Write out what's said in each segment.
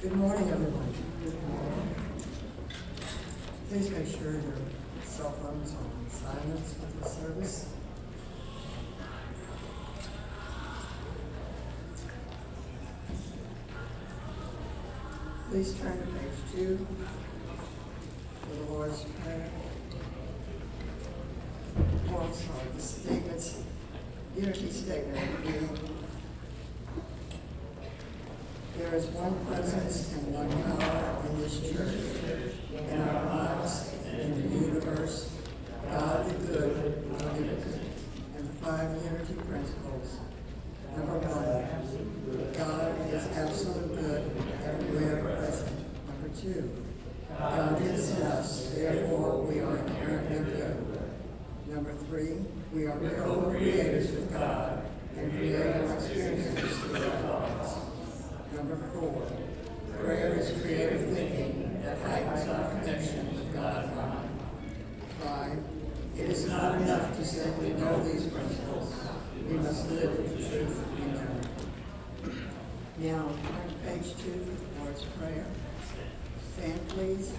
Good morning, everyone. Please make sure your cell phones are on silence for the service. Please turn to page 2 for the Lord's Prayer. Oh, I'm sorry, the statements, unity statement at the beginning. There is one presence and one power in this church, in our lives, in the universe, God the good, omnipotent, and the 5 unity principles. Number 1, God is absolute good, everywhere present. Number 2, God is in us, therefore we are inherently good. Number 3, we are co-creators with God and create our experiences through our thoughts. Number 4, prayer is creative thinking that heightens our connection with God and God. 5, it is not enough to simply know these principles. We must live with the truth we know. Now, turn to page 2 for the Lord's Prayer. Stand, please.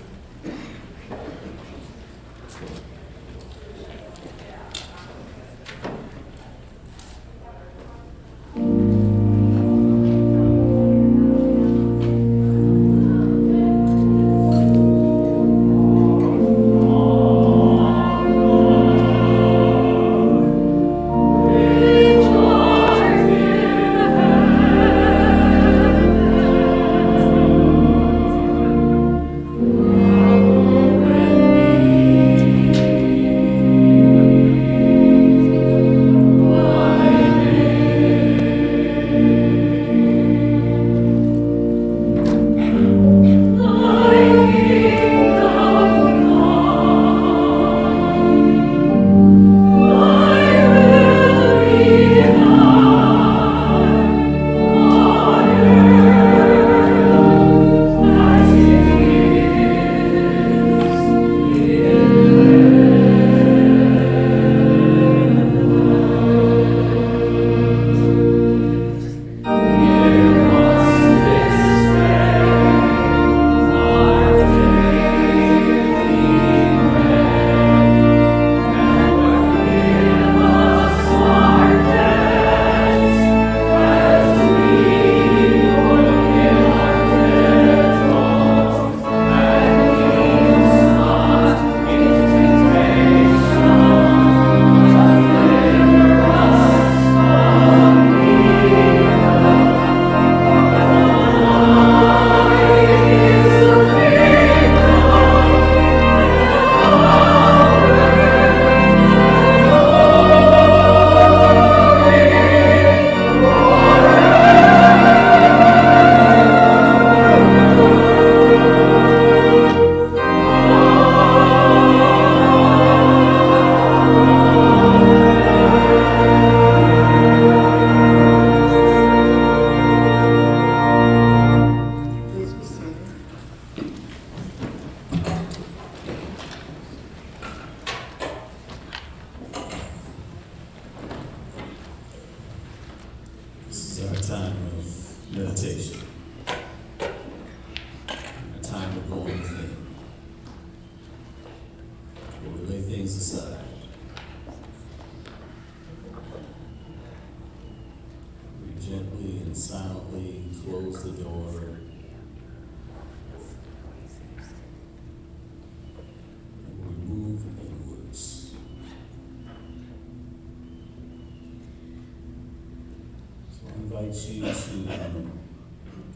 I invite you to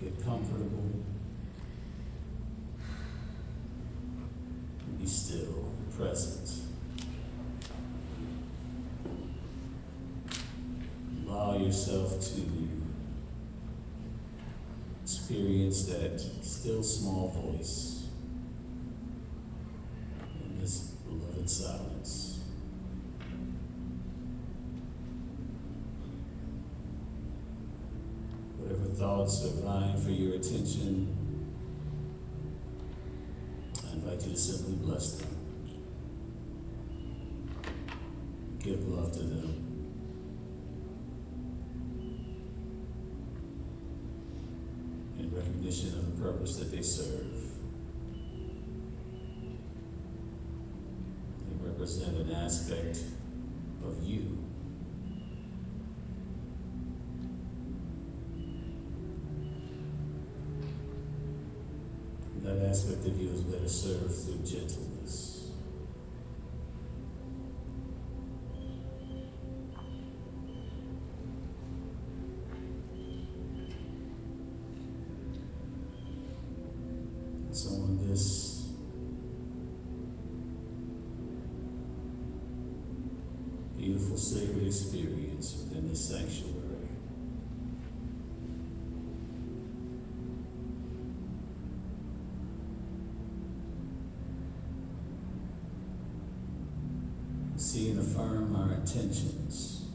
get comfortable, be still, present. Allow yourself to experience that still small voice in this beloved silence. Whatever thoughts are vying for your attention, I invite you to simply bless them. Give love to them. And in recognition of the purpose that they serve. They represent an aspect of you. And that aspect of you is better served through gentleness. So on this beautiful sacred experience within this sanctuary, see and affirm our intentions.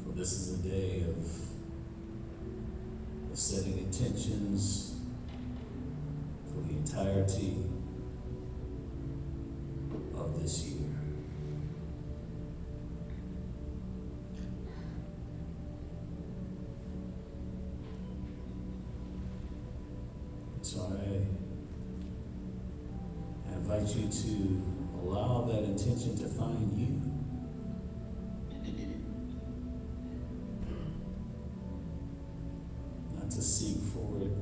For this is a day of setting intentions for the entirety of this year. So I invite you to allow that intention to find you. To seek for it,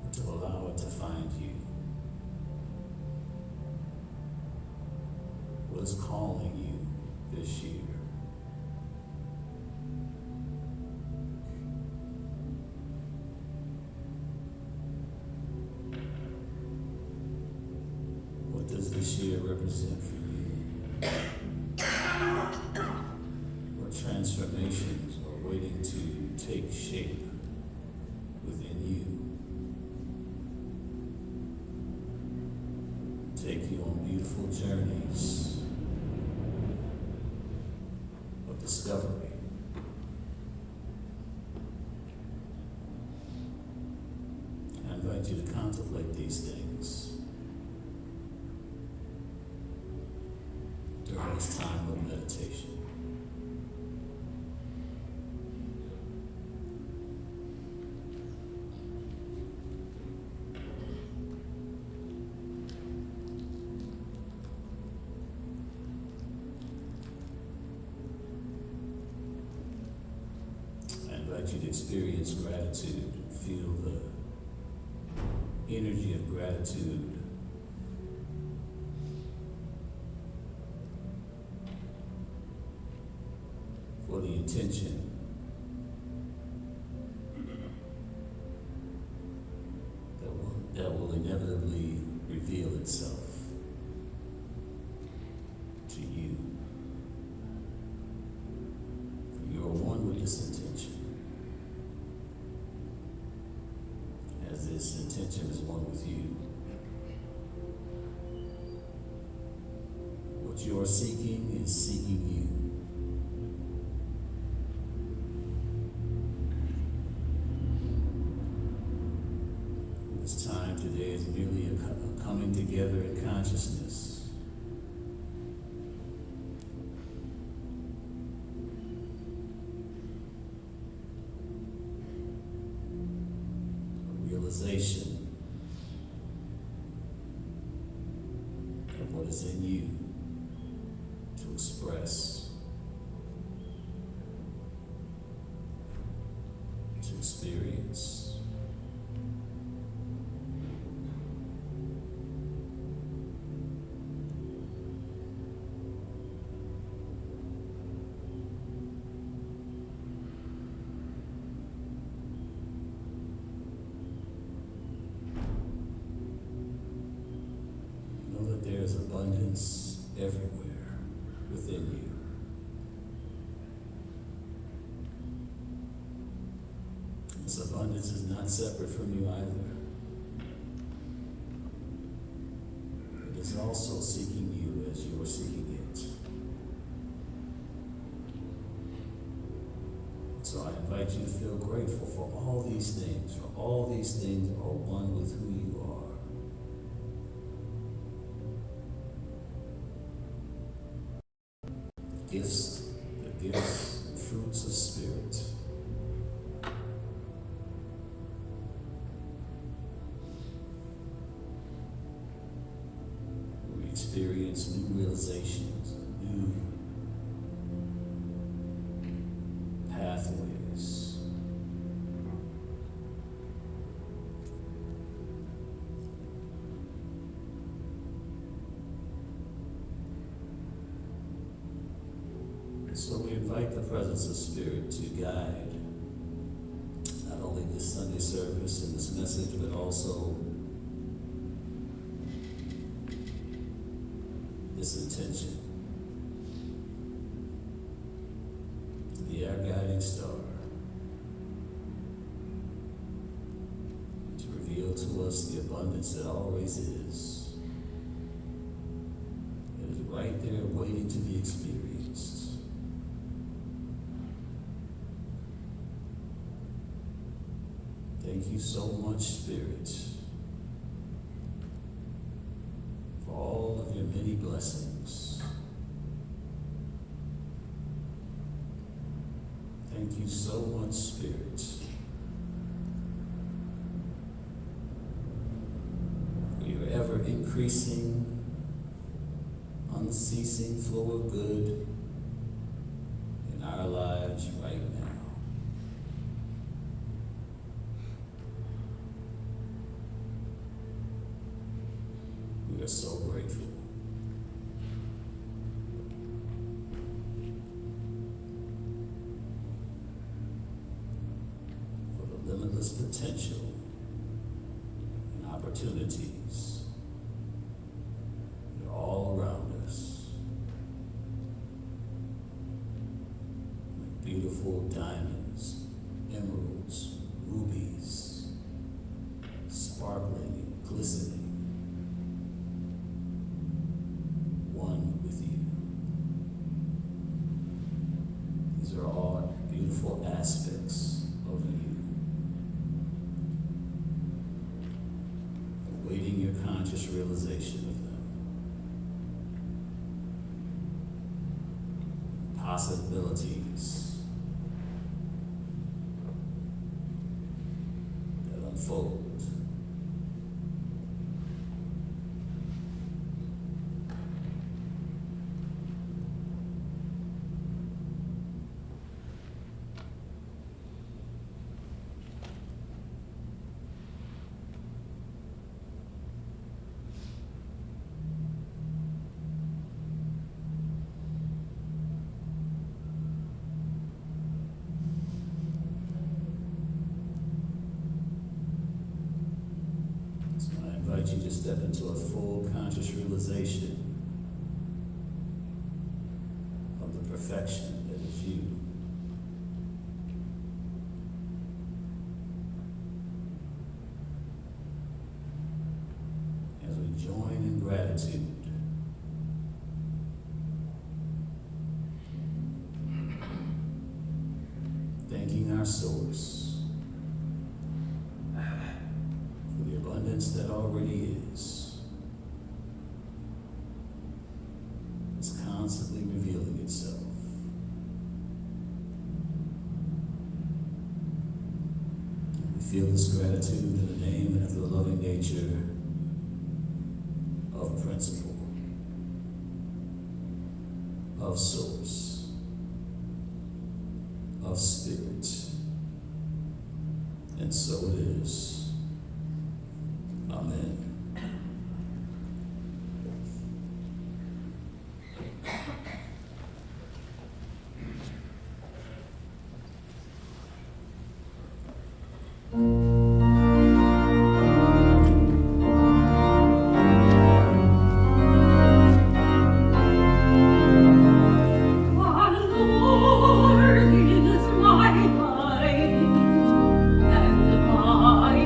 but to allow it to find you. What is calling you this year? What does this year represent for you? What transformations are waiting to take shape within you? Take you on beautiful journeys of discovery. I invite you to contemplate these things during this time of meditation. I invite you to experience gratitude, feel the energy of gratitude for the intention that will inevitably reveal itself to you. For you are one with this intention, as this intention is one with you. What you are seeking is seeking you. This time today is merely a coming together in consciousness. A realization of what is in you to express, to experience. There's abundance everywhere within you. This abundance is not separate from you either. It is also seeking you as you are seeking it. So I invite you to feel grateful for all these things, for all these things are one with who you are. The gifts and fruits of spirit. We experience new realizations, new pathways. So we invite the presence of Spirit to guide not only this Sunday service and this message, but also this intention to be our guiding star, to reveal to us the abundance that always is. It is right there waiting to be experienced. Thank you so much, Spirit, for all of your many blessings. Thank you so much, Spirit, for your ever-increasing, unceasing flow of good in our lives right now. We are so grateful. For the limitless potential and opportunities that are all around us. Like beautiful diamonds, emeralds, rubies, sparkling and glistening. These are all beautiful aspects of you, awaiting your conscious realization of them. Possibilities that unfold. I invite you to step into a full conscious realization of the perfection that is you. As we join in gratitude, thanking our source for the abundance that already is. It's constantly revealing itself. And we feel this gratitude in the name and after the loving nature of principle, of source, of spirit. And so it is. Amen. Lord is my light and my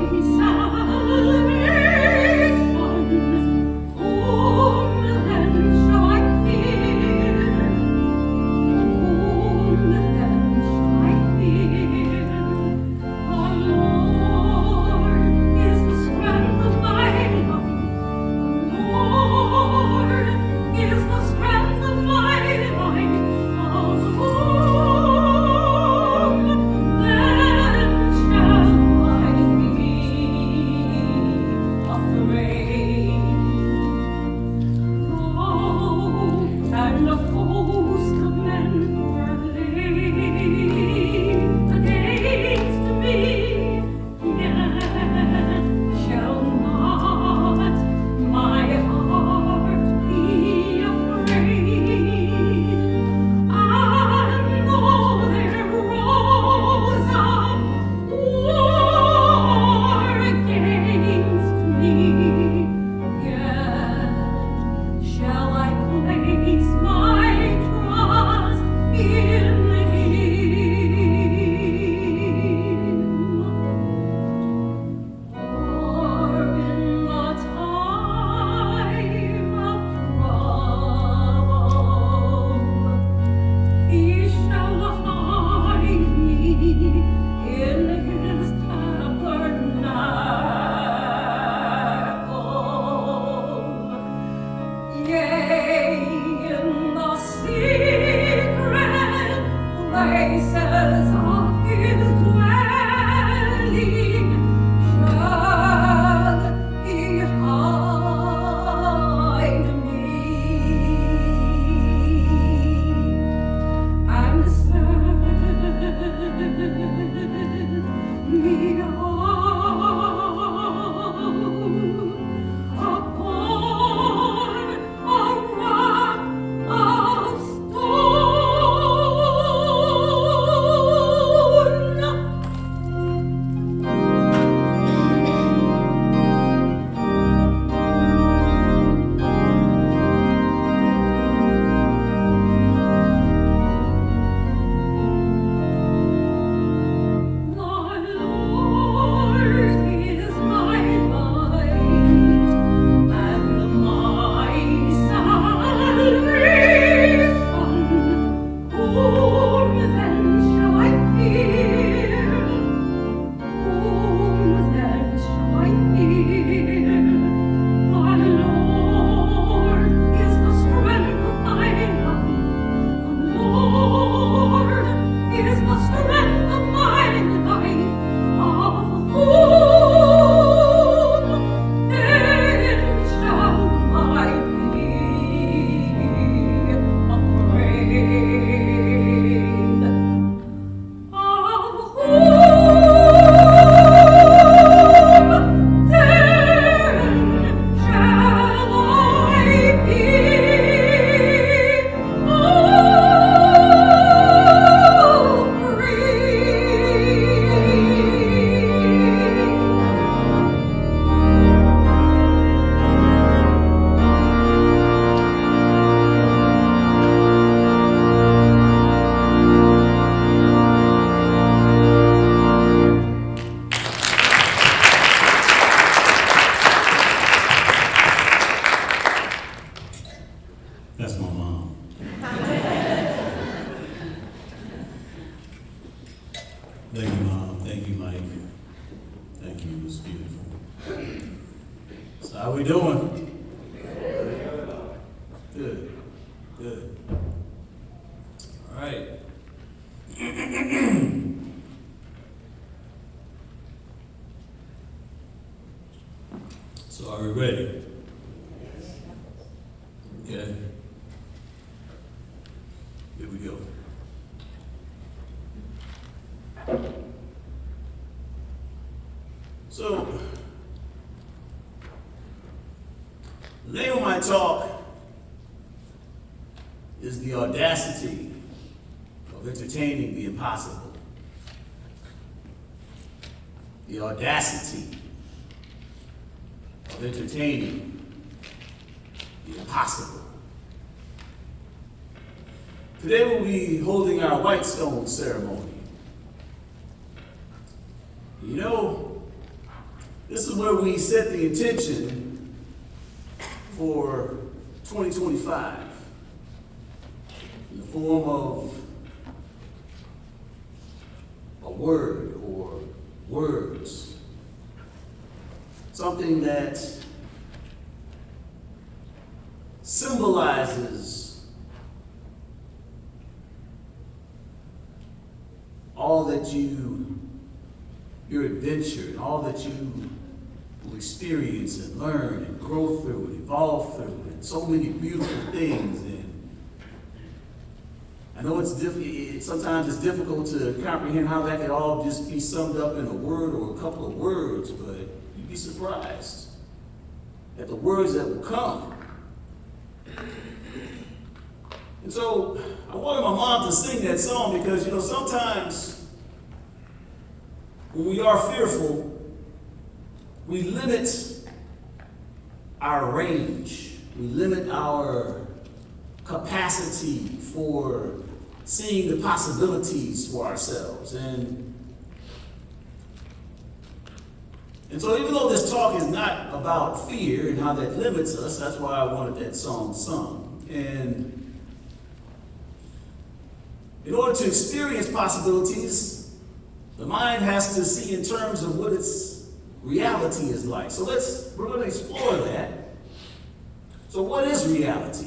That's my mom. Thank you, Mom. Thank you, Mike. Thank you. It was beautiful. So how we doing? Good. Good. All right. So are we ready? Okay. Here we go. So, the name of my talk is The Audacity of Entertaining the Impossible. The audacity of entertaining the impossible. Today we'll be holding our White Stone ceremony. You know, this is where we set the intention for 2025 in the form of a word or words, something that symbolizes all that your adventure and all that you will experience and learn and grow through and evolve through, and so many beautiful things. And I know sometimes it's difficult to comprehend how that could all just be summed up in a word or a couple of words, but you'd be surprised at the words that will come. And so I wanted my mom to sing that song because, sometimes when we are fearful, we limit our range. We limit our capacity for seeing the possibilities for ourselves. And so even though this talk is not about fear and how that limits us, that's why I wanted that song sung. And in order to experience possibilities, the mind has to see in terms of what its reality is like. So we're going to explore that. So what is reality?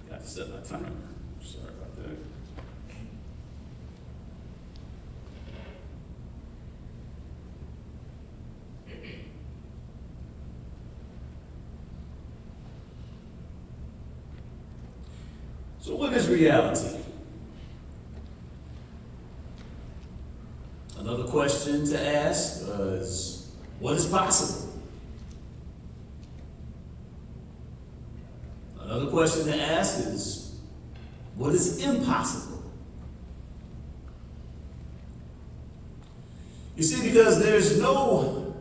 Got to set my timer. Sorry about that. So what is reality? Another question to ask is, what is possible? Another question to ask is, what is impossible? You see, because there's no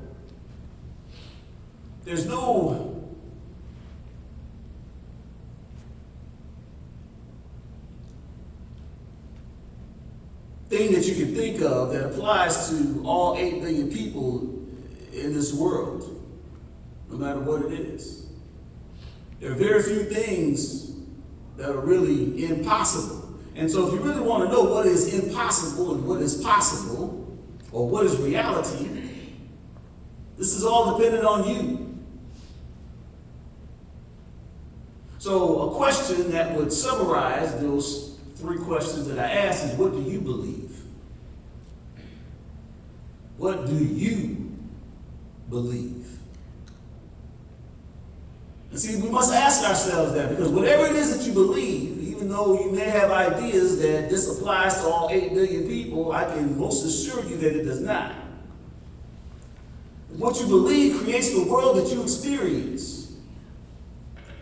thing that you can think of that applies to all 8 billion people in this world, no matter what it is. There are very few things that are really impossible. And so if you really want to know what is impossible and what is possible, or what is reality, this is all dependent on you. So a question that would summarize those 3 questions that I asked is, what do you believe? What do you believe? And see, we must ask ourselves that, because whatever it is that you believe, even though you may have ideas that this applies to all 8 billion people, I can most assure you that it does not. What you believe creates the world that you experience.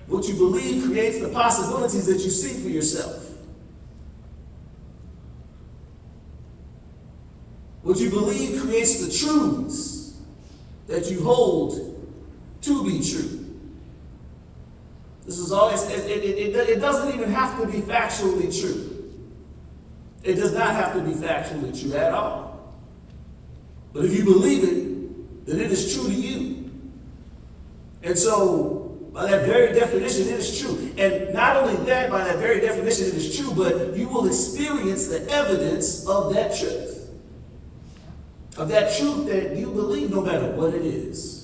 What you believe creates the possibilities that you see for yourself. What you believe creates the truths that you hold to be true. This is all, it doesn't even have to be factually true. It does not have to be factually true at all. But if you believe it, then it is true to you. And so, by that very definition, it is true. And not only that, by that very definition, it is true, but you will experience the evidence of that truth. Of that truth that you believe, no matter what it is.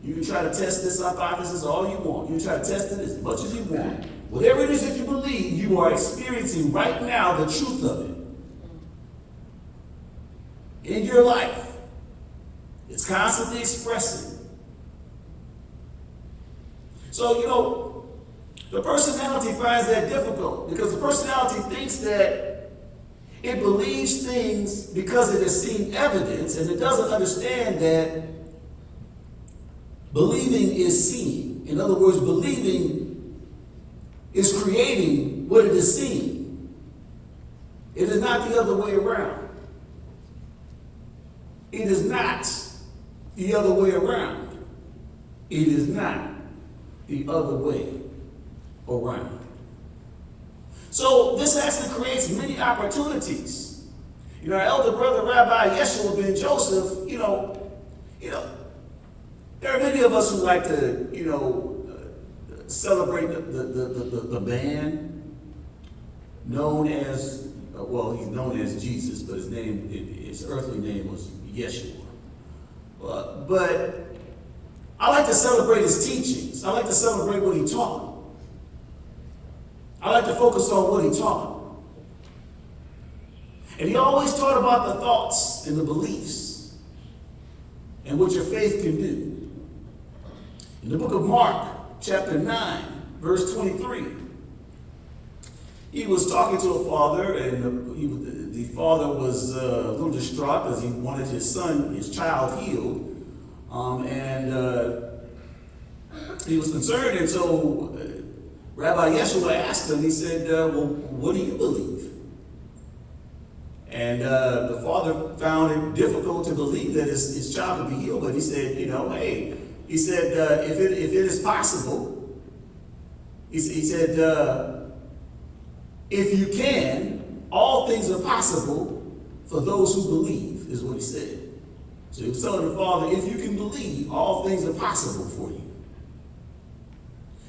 You can try to test this hypothesis all you want. You can try to test it as much as you want. Whatever it is that you believe, you are experiencing right now the truth of it. In your life. It's constantly expressing. So, the personality finds that difficult, because the personality thinks that it believes things because it has seen evidence, and it doesn't understand that believing is seeing. In other words, believing is creating what it is seeing. It is not the other way around. It is not the other way around. It is not the other way around. So this actually creates many opportunities. Our elder brother, Rabbi Yeshua ben Joseph, there are many of us who like to, celebrate the man known as, he's known as Jesus, but his earthly name was Yeshua. But I like to celebrate his teachings. I like to celebrate what he taught. I like to focus on what he taught. And he always taught about the thoughts and the beliefs and what your faith can do. In the book of Mark, chapter 9, verse 23, he was talking to a father, and the father was a little distraught because he wanted his child healed. He was concerned, and so Rabbi Yeshua asked him, he said, well, what do you believe? And the father found it difficult to believe that his child could be healed, but he said, he said, if it is possible, he said, if you can, all things are possible for those who believe, is what he said. So he was telling the father, if you can believe, all things are possible for you.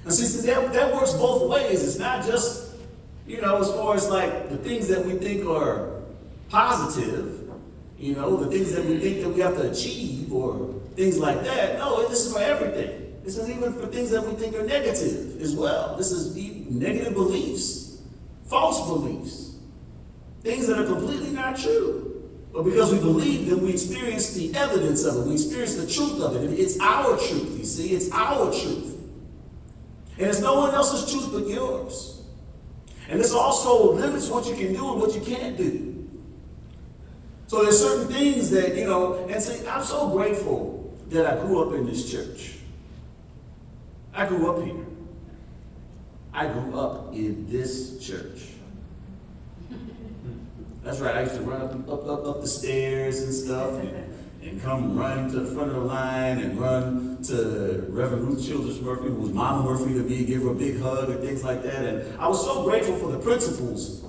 And see, that works both ways. It's not just, as far as like the things that we think are positive, the things that we think that we have to achieve or things like that. No, this is for everything. This is even for things that we think are negative as well. This is negative beliefs false beliefs, things that are completely not true. But because we believe them, we experience the evidence of it. We experience the truth of it. It's our truth, you see. It's our truth. And it's no one else's truth but yours. And this also limits what you can do and what you can't do. So there's certain things that, and see, I'm so grateful that I grew up in this church. I grew up here. I grew up in this church. That's right, I used to run up the stairs and stuff and come run to the front of the line and run to Reverend Ruth Childress Murphy, who was Mama Murphy to me, give her a big hug and things like that. And I was so grateful for the principles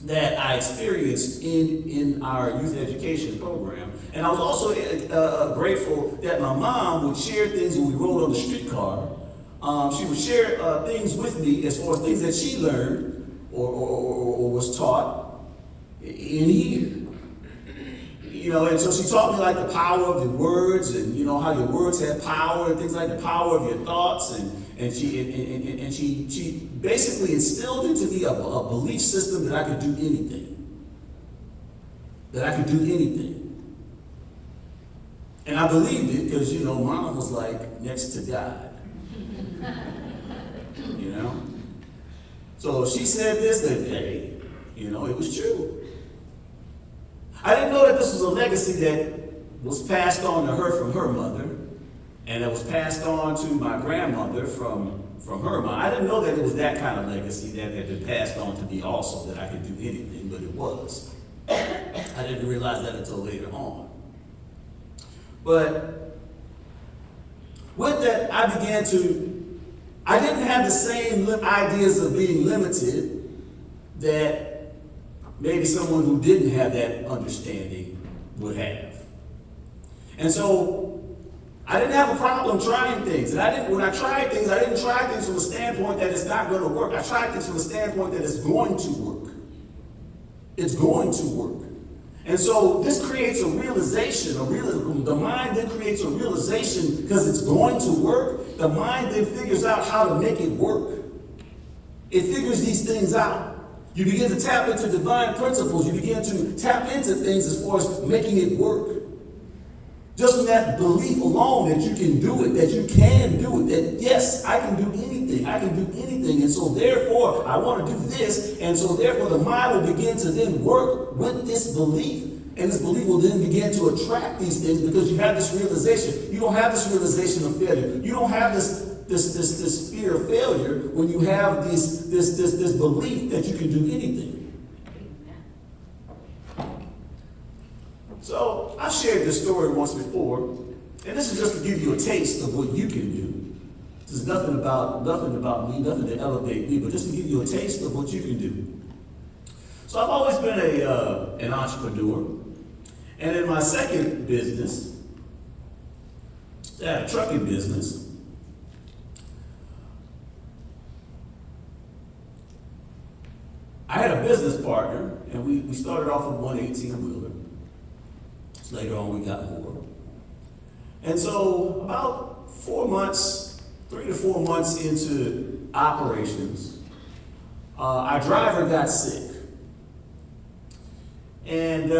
that I experienced in our youth education program. And I was also grateful that my mom would share things when we rode on the streetcar. She would share things with me as far as things that she learned or was taught in here. And so she taught me like the power of the words and how your words have power and things like the power of your thoughts and she basically instilled into me a belief system that I could do anything. That I could do anything. And I believed it because Mom was like next to God. So if she said this, then hey, it was true. I didn't know that this was a legacy that was passed on to her from her mother, and that was passed on to my grandmother from her mom. I didn't know that it was that kind of legacy that had been passed on to me also, that I could do anything, but it was. I didn't realize that until later on. But with that, I didn't have the same ideas of being limited that maybe someone who didn't have that understanding would have. And so I didn't have a problem trying things. And when I tried things, I didn't try things from a standpoint that it's not going to work. I tried things from a standpoint that it's going to work. It's going to work. And so this creates a realization, the mind then creates a realization because it's going to work. The mind then figures out how to make it work. It figures these things out. You begin to tap into divine principles. You begin to tap into things as far as making it work. Just from that belief alone that you can do it, that you can do it, that yes, I can do anything. I can do anything. And so therefore, I want to do this. And so therefore, the mind will begin to then work with this belief. And this belief will then begin to attract these things because you have this realization. You don't have this realization of failure. You don't have this fear of failure when you have this belief that you can do anything. So I've shared this story once before, and this is just to give you a taste of what you can do. This is nothing about me, nothing to elevate me, but just to give you a taste of what you can do. So I've always been an entrepreneur, and in my second business, I had a trucking business. I had a business partner, and we started off with one 18-wheeler. Later on, we got more. And so about 3 to 4 months into operations, our driver got sick. And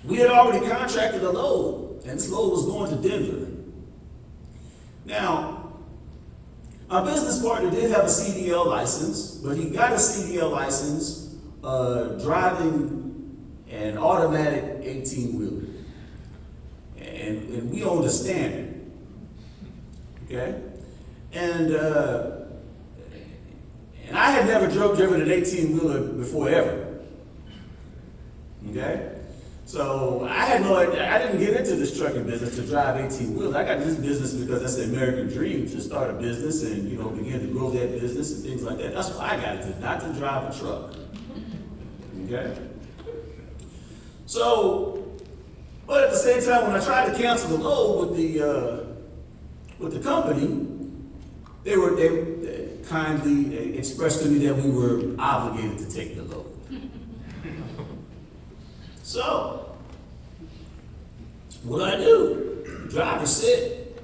we had already contracted a load, and this load was going to Denver. Now, our business partner did have a CDL license, but he got a CDL license driving an automatic 18-wheeler. And we owned a Standard. Okay? And I had never driven an 18-wheeler before ever. Okay? So I had no idea. I didn't get into this trucking business to drive 18-wheelers. I got this business because that's the American dream, to start a business and begin to grow that business and things like that. That's what I got into, not to drive a truck. Okay? So, but at the same time, when I tried to cancel the load with the company, they kindly expressed to me that we were obligated to take the load. So, what do? The driver's sick.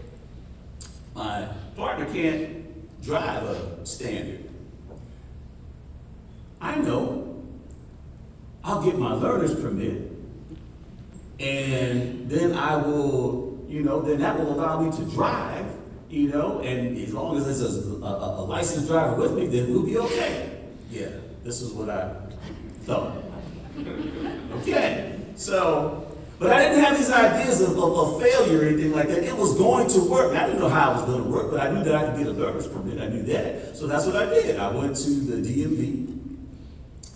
My partner can't drive a Standard. I know I'll get my learner's permit, and then I will, then that will allow me to drive, and as long as there's a licensed driver with me, then we'll be okay. Yeah, this is what I thought. Okay, so, but I didn't have these ideas of failure or anything like that. It was going to work. I didn't know how it was going to work, but I knew that I could get a learner's permit. I knew that. So that's what I did. I went to the DMV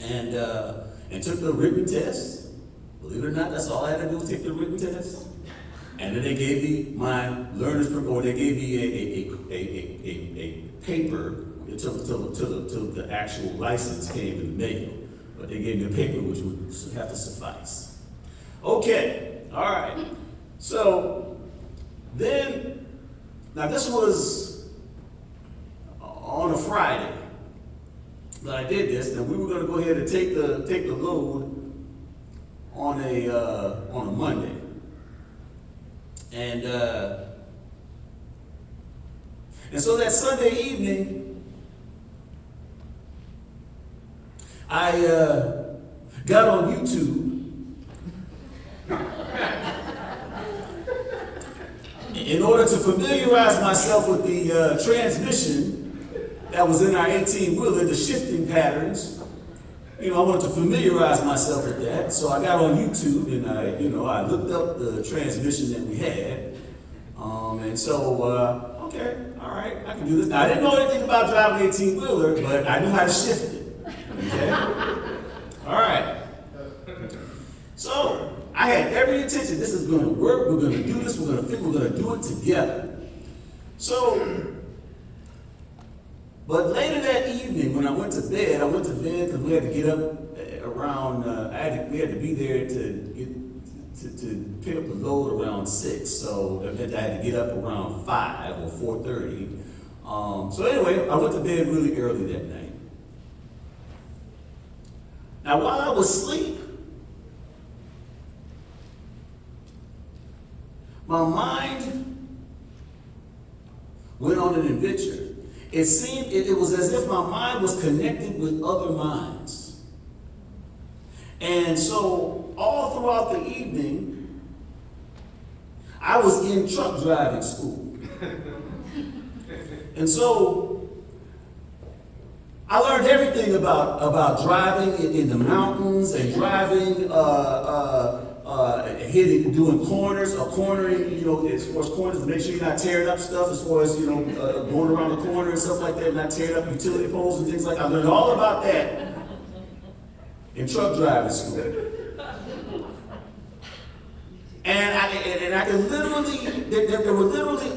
and took the written test. Believe it or not, that's all I had to do was take the written test. And then they gave me my learner's permit, or they gave me a paper until the actual license came in the mail. But they gave me a paper which would have to suffice. Okay, all right. So then, now this was on a Friday that I did this, and we were going to go ahead and take the load on a Monday, and so that Sunday evening, I got on YouTube in order to familiarize myself with the transmission that was in our 18-wheeler, the shifting patterns. I wanted to familiarize myself with that, so I got on YouTube and I looked up the transmission that we had, and so okay, all right, I can do this. Now I didn't know anything about driving an 18-wheeler, but I knew how to shift it. Okay, all right. So I had every intention. This is going to work. We're going to do this. We're going to do it together. So. But later that evening, when I went to bed because we had to get up around. We had to be there to pick up the load around 6. So I had to get up around 5 or 4:30. So anyway, I went to bed really early that night. Now while I was asleep, my mind went on an adventure. It seemed, it was as if my mind was connected with other minds. And so all throughout the evening, I was in truck driving school. And so I learned everything about driving in the mountains and driving, doing corners, or cornering, as far as corners, to make sure you're not tearing up stuff, as far as, going around the corner and stuff like that, not tearing up utility poles and things like that. I learned all about that in truck driving school. And I could literally, there were literally,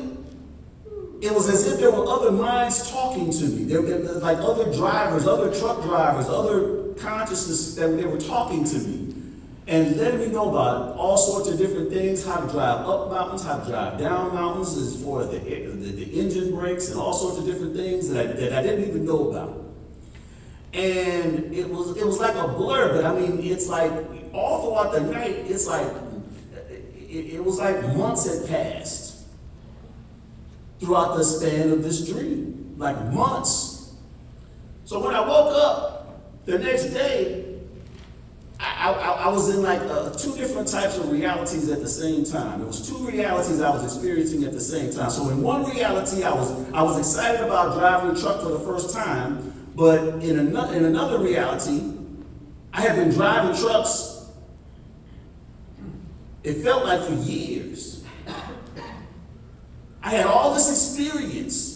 it was as if there were other minds talking to me. There were like other drivers, other truck drivers, other consciousness that they were talking to me. And letting me know about all sorts of different things, how to drive up mountains, how to drive down mountains, as far as the engine brakes and all sorts of different things that I didn't even know about. And it was like a blur, but I mean, it's like all throughout the night, it's like, it was like months had passed throughout the span of this dream, like months. So when I woke up the next day, I was in like 2 different types of realities at the same time. There was 2 realities I was experiencing at the same time. So in one reality, I was excited about driving a truck for the first time, but in another reality, I had been driving trucks, it felt like for years. I had all this experience.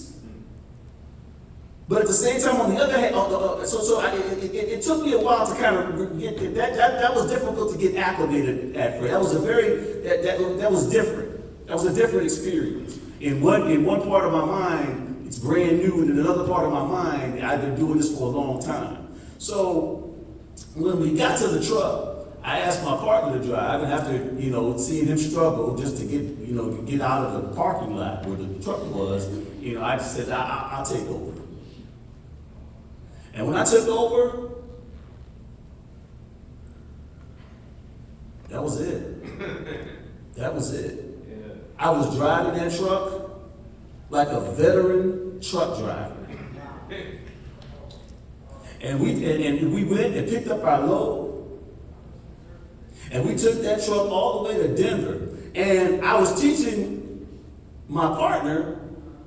But at the same time, on the other hand, it took me a while to kind of get that was difficult to get acclimated at first. That was that was different. That was a different experience. In one part of my mind, it's brand new, and in another part of my mind, I've been doing this for a long time. So when we got to the truck, I asked my partner to drive, and after seeing him struggle just to get out of the parking lot where the truck was, I just said I'll take over. And when I took over, that was it. That was it. Yeah. I was driving that truck like a veteran truck driver. And we went and picked up our load. And we took that truck all the way to Denver. And I was teaching my partner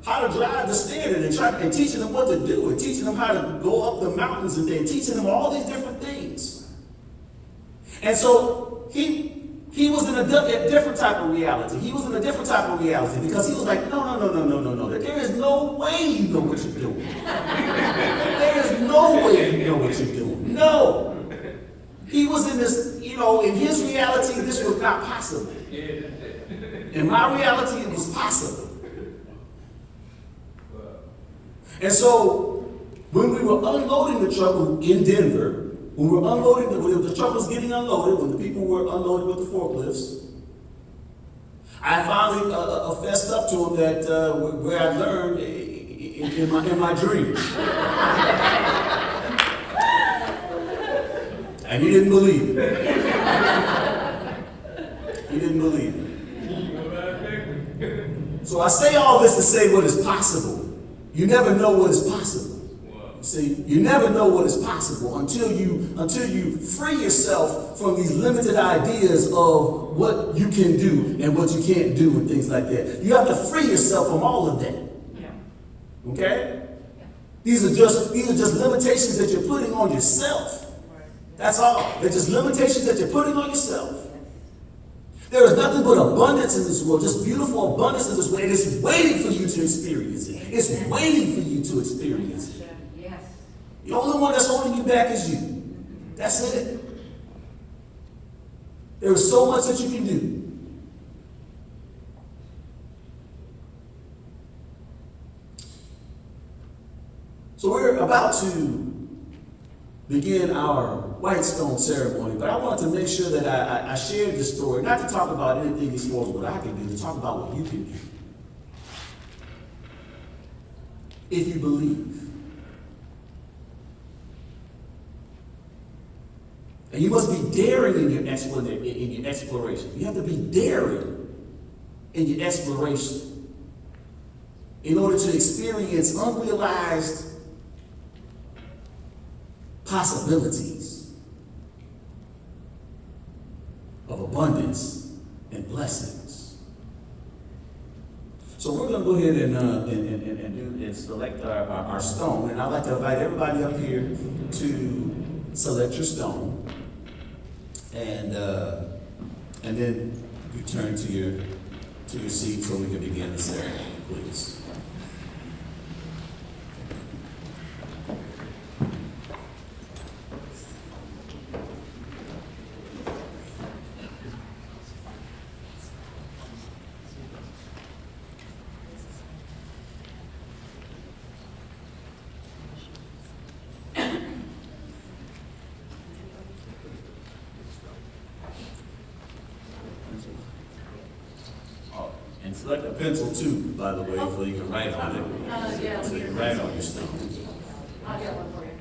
how to drive the Standard and teaching him what to do and teaching him how to go up the mountains and then teaching him all these different things. And so he was in a different type of reality. He was in a different type of reality because he was like, no. There is no way you know what you're doing. There is no way you know what you're doing. No. He was in this, in his reality, this was not possible. In my reality, it was possible. And so, when we were unloading the truck in Denver, when we were unloading, when the truck was getting unloaded, when the people were unloaded with the forklifts, I finally fessed up to him that where I learned in my dreams. And he didn't believe it. He didn't believe it. So I say all this to say what is possible. You never know what is possible. See, you never know what is possible until you free yourself from these limited ideas of what you can do and what you can't do and things like that. You have to free yourself from all of that. Yeah. Okay? Yeah. These are just limitations that you're putting on yourself. That's all. They're just limitations that you're putting on yourself. There is nothing but abundance in this world, just beautiful abundance in this world. And it's waiting for you to experience it. It's waiting for you to experience it. Yes. The only one that's holding you back is you. That's it. There is so much that you can do. So we're about to begin our white stone ceremony, but I wanted to make sure that I shared this story, not to talk about anything as far as what I can do, to talk about what you can do. If you believe. And you must be daring in your exploration. You have to be daring in your exploration in order to experience unrealized possibilities of abundance and blessings. So we're going to go ahead and select our stone, and I'd like to invite everybody up here to select your stone, and then you turn to your seat so we can begin the ceremony, please. And select a pencil too, by the way, so you can write on it. Yeah. So you can write on your stone. I'll get one for you.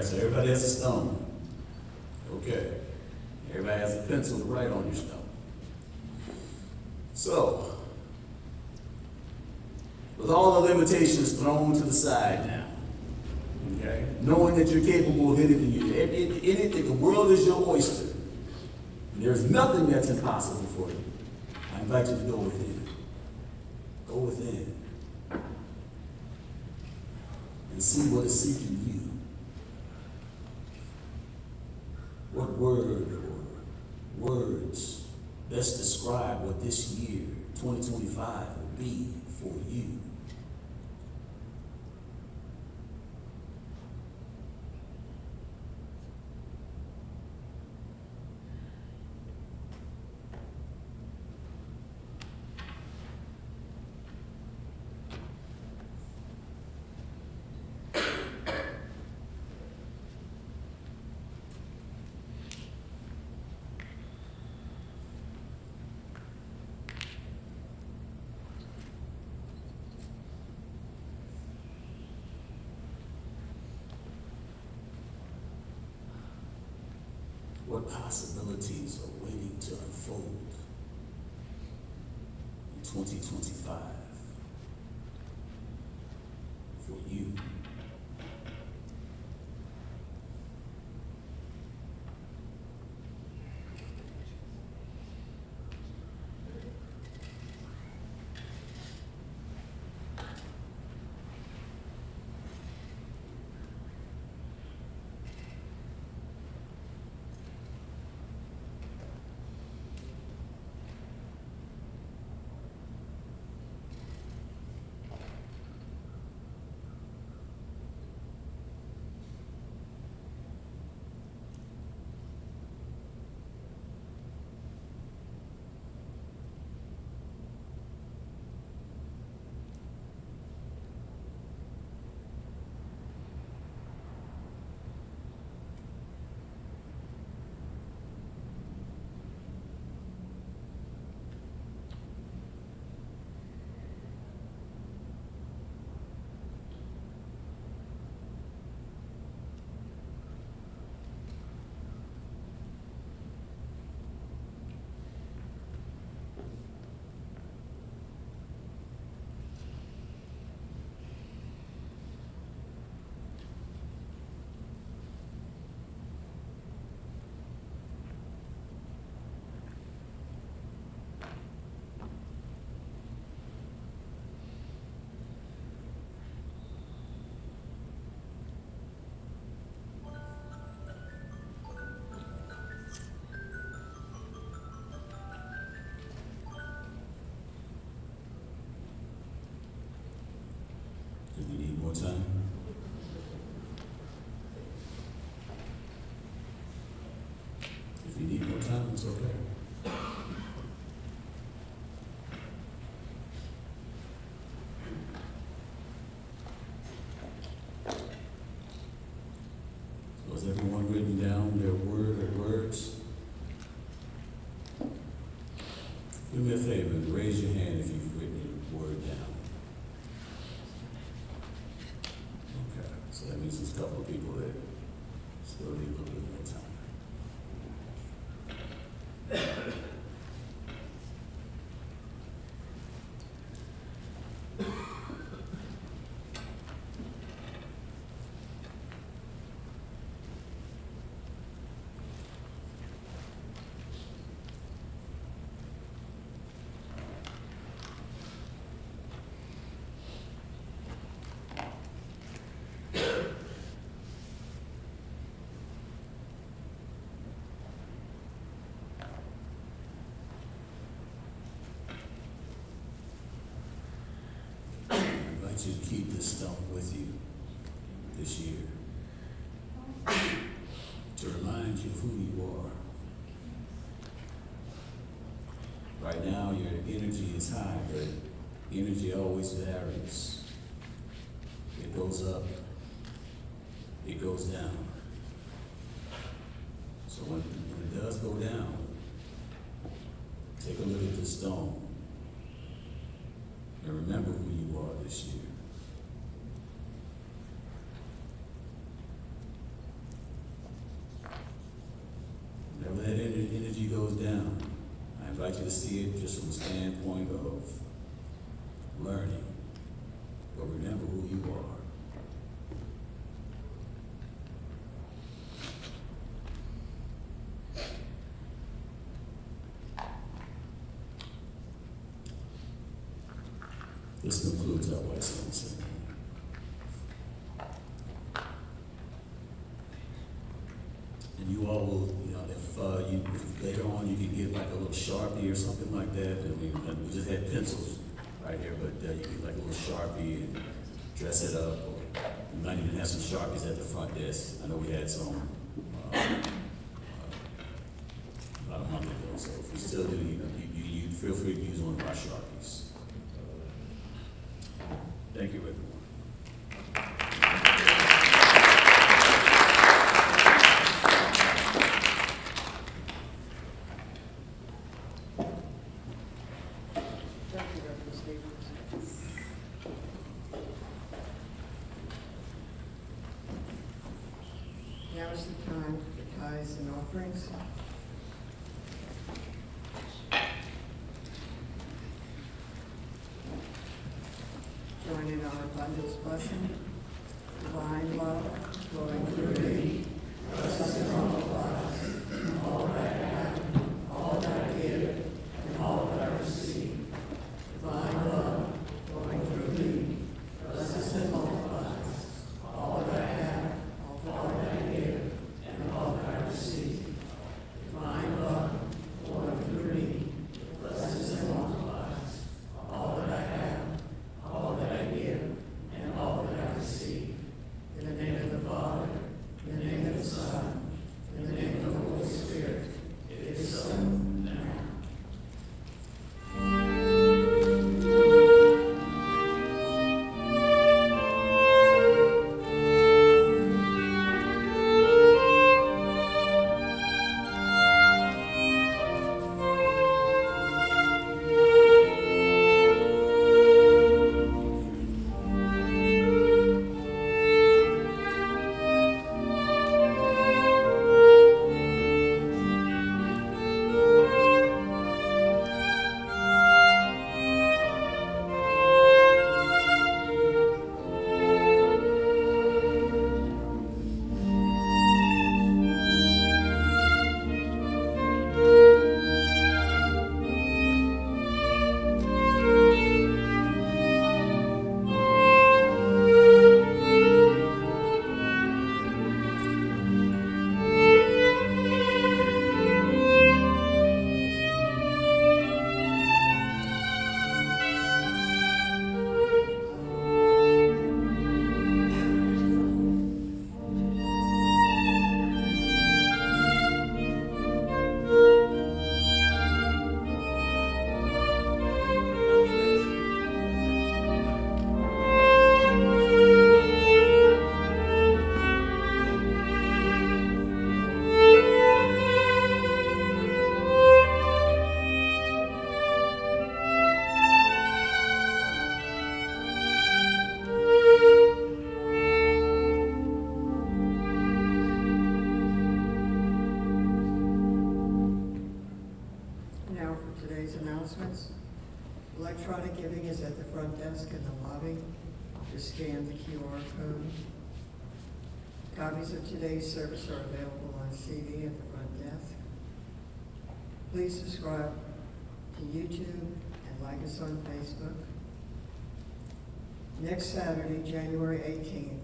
right, so everybody has a stone. Okay. Everybody has a pencil to write on your stone. So, with all the limitations thrown to the side now, okay, knowing that you're capable of anything, the world is your oyster. There's nothing that's impossible for you. I invite you to go within. Go within. And see what is seeking you. What word or words best describe what this year, 2025, will be for you? What possibilities are waiting to unfold in 2025 for you? Do we need more time? If you need more time, it's okay. So has everyone written down their word or words? Do me a favor and raise your hand if you've written your word down. Okay, so that means there's a couple of people that still need a little bit more time. I invite you to keep this stone with you this year to remind you of who you are. Right now, your energy is high, but energy always varies. It goes up, it goes down. So when it does go down, take a look at the stone and remember who you are this year. invite you to see it just from the standpoint of learning, but remember who you are. This concludes our White Stone ceremony. And you all will, if later on you can get like a little Sharpie or something like that, and we just had pencils right here, but you get like a little Sharpie and dress it up, or we might even have some Sharpies at the front desk. I know we had some about a month ago, so if you still do, you feel free to use one of our Sharpies. Thank you, everyone. Thank you, Reverend Stephen. Now is the time for tithes and offerings. Join in our abundance blessing. Divine love flowing through me, bless and multiplies all that I have, all that I give, and all that I receive. Divine love flowing through me, blesses and multiplies all that I have, all that I give, and all that I receive. Divine love flowing through me, blesses and multiplies all that I have, all that I give, and all that I receive. In the name of the Father, in the name of the Son, in the name of the Holy Spirit, it is so now. Now for today's announcements. Electronic giving is at the front desk in the lobby. Just scan the QR code. Copies of today's service are available on CD at the front desk. Please subscribe to YouTube and like us on Facebook. Next Saturday, January 18th,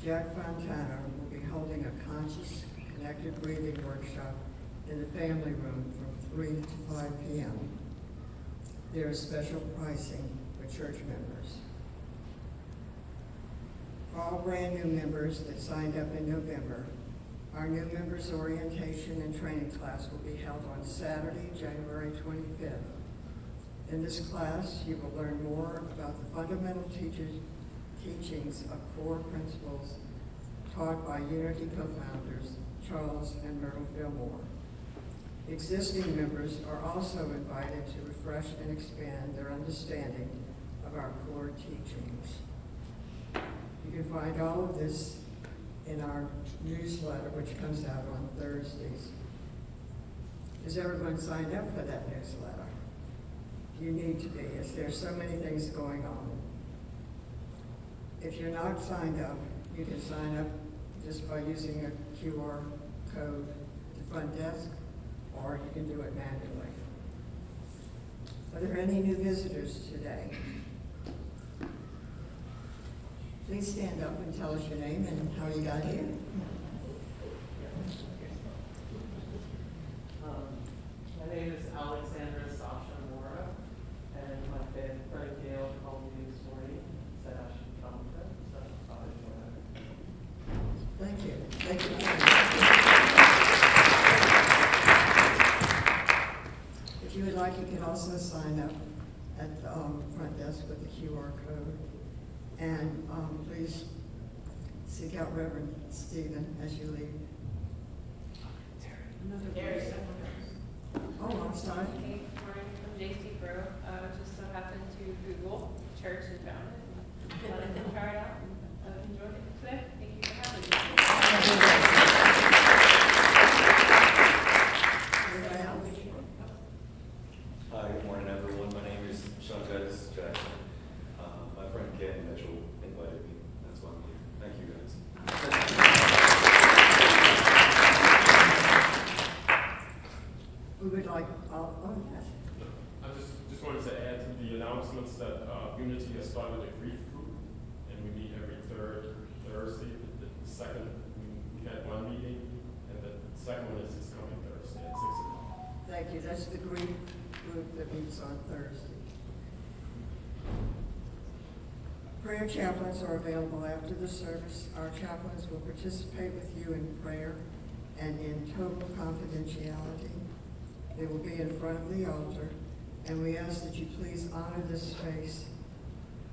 Jack Fontana will be holding a conscious, connected breathing workshop in the family room from 3 to 5 p.m. There is special pricing for church members. For all brand new members that signed up in November, our new members orientation and training class will be held on Saturday, January 25th. In this class, you will learn more about the fundamental teachings of core principles taught by Unity co-founders Charles and Myrtle Fillmore. Existing members are also invited to refresh and expand their understanding of our core teachings. You can find all of this in our newsletter, which comes out on Thursdays. Is everyone signed up for that newsletter? You need to be, as there's so many things going on. If you're not signed up, you can sign up just by using a QR code at the front desk, or you can do it manually. Are there any new visitors today? Please stand up and tell us your name and how you got here. My name is Alexandra Sasha Mora, and my friend Gail called me this morning, said I should come with them, so I thought I'd join. Thank you. Thank you. If you would like, you can also sign up at the front desk with the QR code. And please seek out Reverend Stephen as you leave. Oh, I'm sorry. Hey, morning from JC Grove. Just so happened to Google church and found it. Thought I'd try it out and enjoyed it today. Thank you for having me. Anybody else? Hi, good morning, everyone. My name is Sean Jackson. My friend Ken Mitchell invited me. That's why I'm here. Thank you, guys. We would like, yes. I just wanted to add to the announcements that Unity has started a grief group, and we meet every third Thursday. The second, we had one meeting, and the second one is this coming Thursday at 6 o'clock. Thank you. That's the grief group that meets on Thursday. Prayer chaplains are available after the service. Our chaplains will participate with you in prayer and in total confidentiality. They will be in front of the altar, and we ask that you please honor this space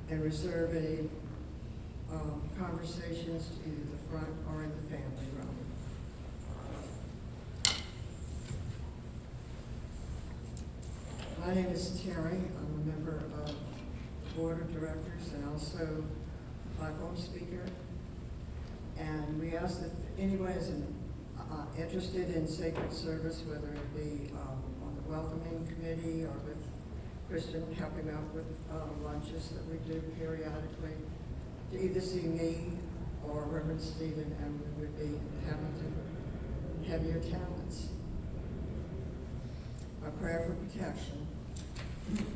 and reserve any conversations to either the front or in the family room. My name is Terry. I'm a member of the Board of Directors and also platform speaker. And we ask that anyone is interested in sacred service, whether it be on the welcoming committee or with Christian helping out with lunches that we do periodically, to either see me or Reverend Stephen, and we would be happy to have your talents. Our prayer for protection.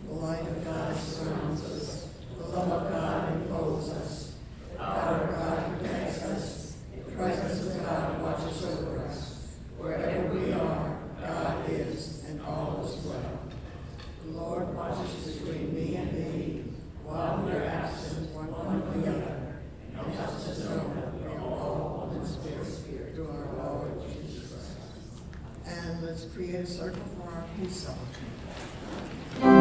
The light of God surrounds us. The love of God enfolds us. The power of God protects us. The presence of God watches over us. Wherever we are, God is, and all is well. The Lord watches between me and thee, while we are absent one from the other, and helps us know that we are all one spirit through our Lord Jesus Christ. And let's create a circle for our peace offering.